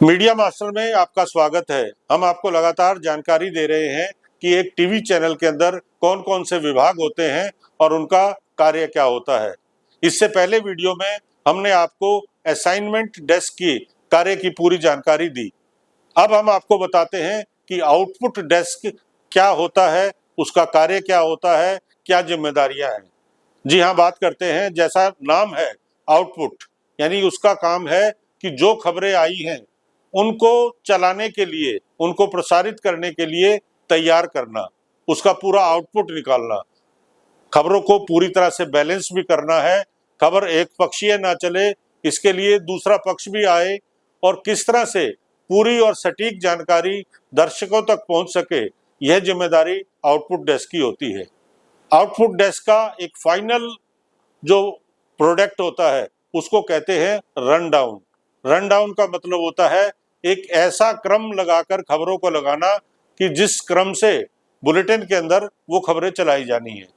Media master में आपका स्वागत है। हम आपको लगातार जानकारी दे रहे हैं कि एक टीवी चैनल के अंदर कौन कौन से विभाग होते हैं और उनका कार्य क्या होता है। इससे पहले वीडियो में हमने आपको असाइनमेंट डेस्क की कार्य की पूरी जानकारी दी। अब हम आपको बताते हैं कि आउटपुट डेस्क क्या होता है, उसका कार्य क्या होता है, क्या जिम्मेदारियां हैं। जी हाँ, बात करते हैं। जैसा नाम है आउटपुट, यानी उसका काम है कि जो खबरें आई हैं उनको चलाने के लिए, उनको प्रसारित करने के लिए तैयार करना, उसका पूरा आउटपुट निकालना, खबरों को पूरी तरह से बैलेंस भी करना है। खबर एक पक्षीय ना चले, इसके लिए दूसरा पक्ष भी आए और किस तरह से पूरी और सटीक जानकारी दर्शकों तक पहुंच सके, यह जिम्मेदारी आउटपुट डेस्क की होती है। आउटपुट डेस्क का एक फाइनल जो प्रोडक्ट होता है उसको कहते हैं रन डाउन। रन डाउन का मतलब होता है एक ऐसा क्रम लगाकर खबरों को लगाना कि जिस क्रम से बुलेटिन के अंदर वो खबरें चलाई जानी है।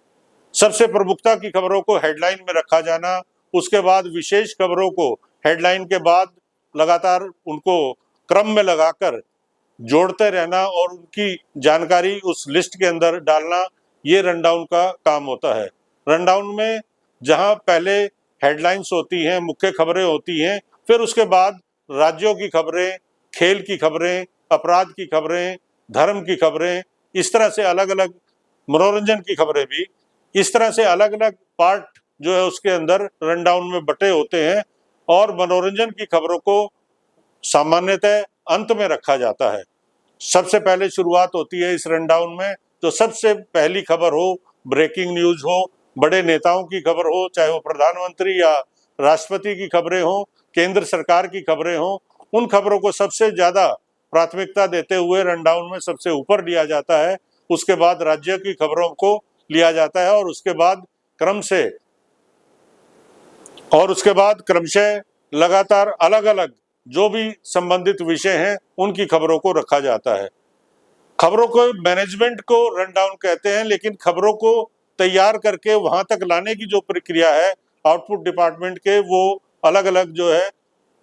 सबसे प्रमुखता की खबरों को हेडलाइन में रखा जाना, उसके बाद विशेष खबरों को हेडलाइन के बाद लगातार उनको क्रम में लगाकर जोड़ते रहना और उनकी जानकारी उस लिस्ट के अंदर डालना, ये रन डाउन का काम होता है। रन डाउन में जहां पहले हेडलाइंस होती हैं, मुख्य खबरें होती हैं, फिर उसके बाद राज्यों की खबरें, खेल की खबरें, अपराध की खबरें, धर्म की खबरें, इस तरह से अलग अलग, मनोरंजन की खबरें भी, इस तरह से अलग अलग पार्ट जो है उसके अंदर रन डाउन में बटे होते हैं। और मनोरंजन की खबरों को सामान्यतः अंत में रखा जाता है। सबसे पहले शुरुआत होती है इस रन डाउन में, तो सबसे पहली खबर हो, ब्रेकिंग न्यूज हो, बड़े नेताओं की खबर हो, चाहे वो प्रधानमंत्री या राष्ट्रपति की खबरें हो, केंद्र सरकार की खबरें हो, उन खबरों को सबसे ज्यादा प्राथमिकता देते हुए रन डाउन में सबसे ऊपर लिया जाता है। उसके बाद राज्य की खबरों को लिया जाता है और उसके बाद क्रमशः लगातार अलग अलग जो भी संबंधित विषय हैं उनकी खबरों को रखा जाता है। खबरों को मैनेजमेंट को रन डाउन कहते हैं, लेकिन खबरों को तैयार करके वहां तक लाने की जो प्रक्रिया है आउटपुट डिपार्टमेंट के, वो अलग अलग जो है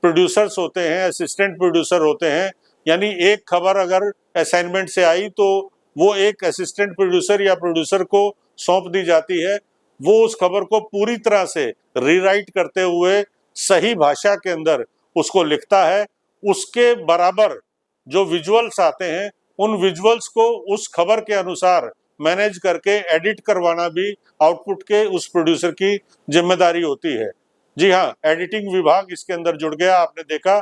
प्रोड्यूसर्स होते हैं, असिस्टेंट प्रोड्यूसर होते हैं। यानी एक खबर अगर असाइनमेंट से आई तो वो एक असिस्टेंट प्रोड्यूसर या प्रोड्यूसर को सौंप दी जाती है। वो उस खबर को पूरी तरह से रीराइट करते हुए सही भाषा के अंदर उसको लिखता है। उसके बराबर जो विजुअल्स आते हैं, उन विजुअल्स को उस खबर के अनुसार मैनेज करके एडिट करवाना भी आउटपुट के उस प्रोड्यूसर की जिम्मेदारी होती है। जी हाँ, एडिटिंग विभाग इसके अंदर जुड़ गया। आपने देखा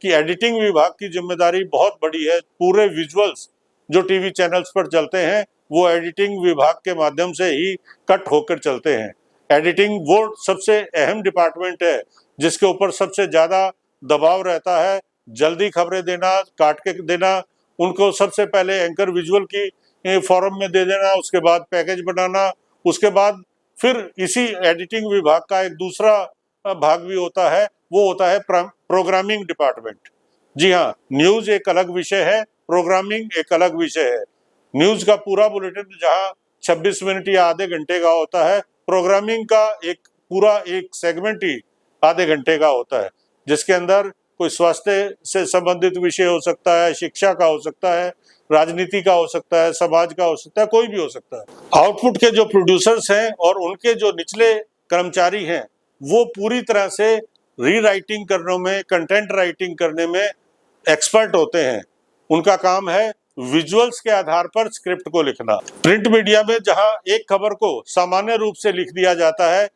कि एडिटिंग विभाग की जिम्मेदारी बहुत बड़ी है। पूरे विजुअल्स जो टीवी चैनल्स पर चलते हैं वो एडिटिंग विभाग के माध्यम से ही कट होकर चलते हैं। एडिटिंग वो सबसे अहम डिपार्टमेंट है जिसके ऊपर सबसे ज्यादा दबाव रहता है। जल्दी खबरें देना, काट के देना, उनको सबसे पहले एंकर विजुअल की फॉर्म में दे देना, उसके बाद पैकेज बनाना, उसके बाद फिर इसी एडिटिंग विभाग का एक दूसरा भाग भी होता है, वो होता है प्रोग्रामिंग डिपार्टमेंट। जी हाँ, न्यूज एक अलग विषय है, प्रोग्रामिंग एक अलग विषय है। न्यूज का पूरा बुलेटिन जहां 26 मिनट या आधे घंटे का होता है, प्रोग्रामिंग का एक सेगमेंट ही आधे घंटे का होता है, जिसके अंदर कोई स्वास्थ्य से संबंधित विषय हो सकता है, शिक्षा का हो सकता है, राजनीति का हो सकता है, समाज का हो सकता है, कोई भी हो सकता है। आउटपुट के जो प्रोड्यूसर्स हैं और उनके जो निचले कर्मचारी हैं, वो पूरी तरह से रीराइटिंग करने में, कंटेंट राइटिंग करने में एक्सपर्ट होते हैं। उनका काम है विजुअल्स के आधार पर स्क्रिप्ट को लिखना। प्रिंट मीडिया में जहां एक खबर को सामान्य रूप से लिख दिया जाता है,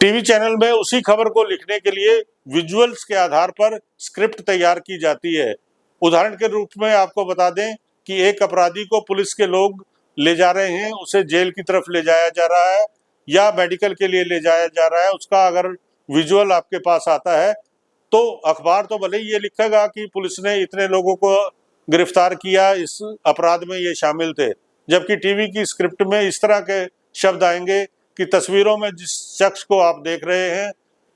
टीवी चैनल में उसी खबर को लिखने के लिए विजुअल्स के आधार पर स्क्रिप्ट तैयार की जाती है। उदाहरण के रूप में आपको बता दें कि एक अपराधी को पुलिस के लोग ले जा रहे हैं, उसे जेल की तरफ ले जाया जा रहा है या मेडिकल के लिए ले जाया जा रहा है, उसका अगर विजुअल आपके पास आता है तो अखबार तो भले ही ये लिखेगा कि पुलिस ने इतने लोगों को गिरफ्तार किया, इस अपराध में ये शामिल थे, जबकि टीवी की स्क्रिप्ट में इस तरह के शब्द आएंगे कि तस्वीरों में जिस शख्स को आप देख रहे हैं,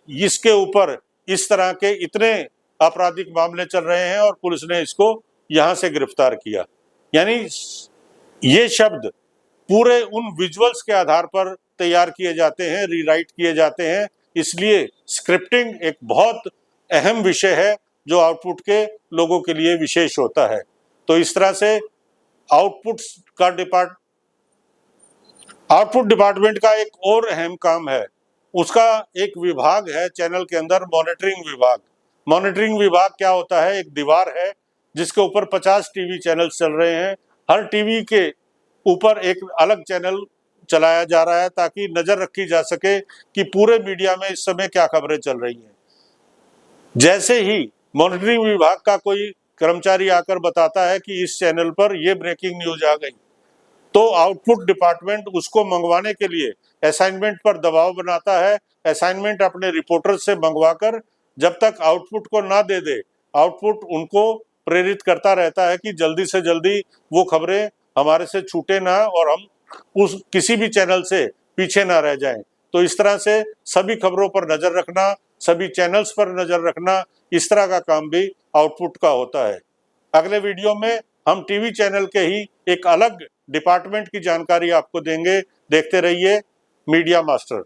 इसके ऊपर इस तरह के इतने आपराधिक मामले चल रहे हैं और पुलिस ने इसको यहां से गिरफ्तार किया। यानी ये शब्द पूरे उन विजुअल्स के आधार पर तैयार किए जाते हैं, रीराइट किए जाते हैं। इसलिए स्क्रिप्टिंग एक बहुत अहम विषय है जो आउटपुट के लोगों के लिए विशेष होता है। तो इस तरह से आउटपुट डिपार्टमेंट का एक और अहम काम है, उसका एक विभाग है चैनल के अंदर, मॉनिटरिंग विभाग। मॉनिटरिंग विभाग क्या होता है? एक दीवार है जिसके ऊपर 50 टीवी चैनल चल रहे हैं। हर टीवी के ऊपर एक अलग चैनल चलाया जा रहा है ताकि नजर रखी जा सके कि पूरे मीडिया में इस समय क्या खबरें चल रही हैं। जैसे ही मॉनिटरिंग विभाग का कोई कर्मचारी आकर बताता है कि इस चैनल पर यह ब्रेकिंग न्यूज आ गई, तो आउटपुट डिपार्टमेंट उसको मंगवाने के लिए असाइनमेंट पर दबाव बनाता है। असाइनमेंट अपने रिपोर्टर से मंगवाकर जब तक आउटपुट को ना दे दे, आउटपुट उनको प्रेरित करता रहता है कि जल्दी से जल्दी वो खबरें हमारे से छूटे ना और हम उस किसी भी चैनल से पीछे ना रह जाएं। तो इस तरह से सभी खबरों पर नजर रखना, सभी चैनल्स पर नजर रखना, इस तरह का काम भी आउटपुट का होता है। अगले वीडियो में हम टीवी चैनल के ही एक अलग डिपार्टमेंट की जानकारी आपको देंगे। देखते रहिए मीडिया मास्टर।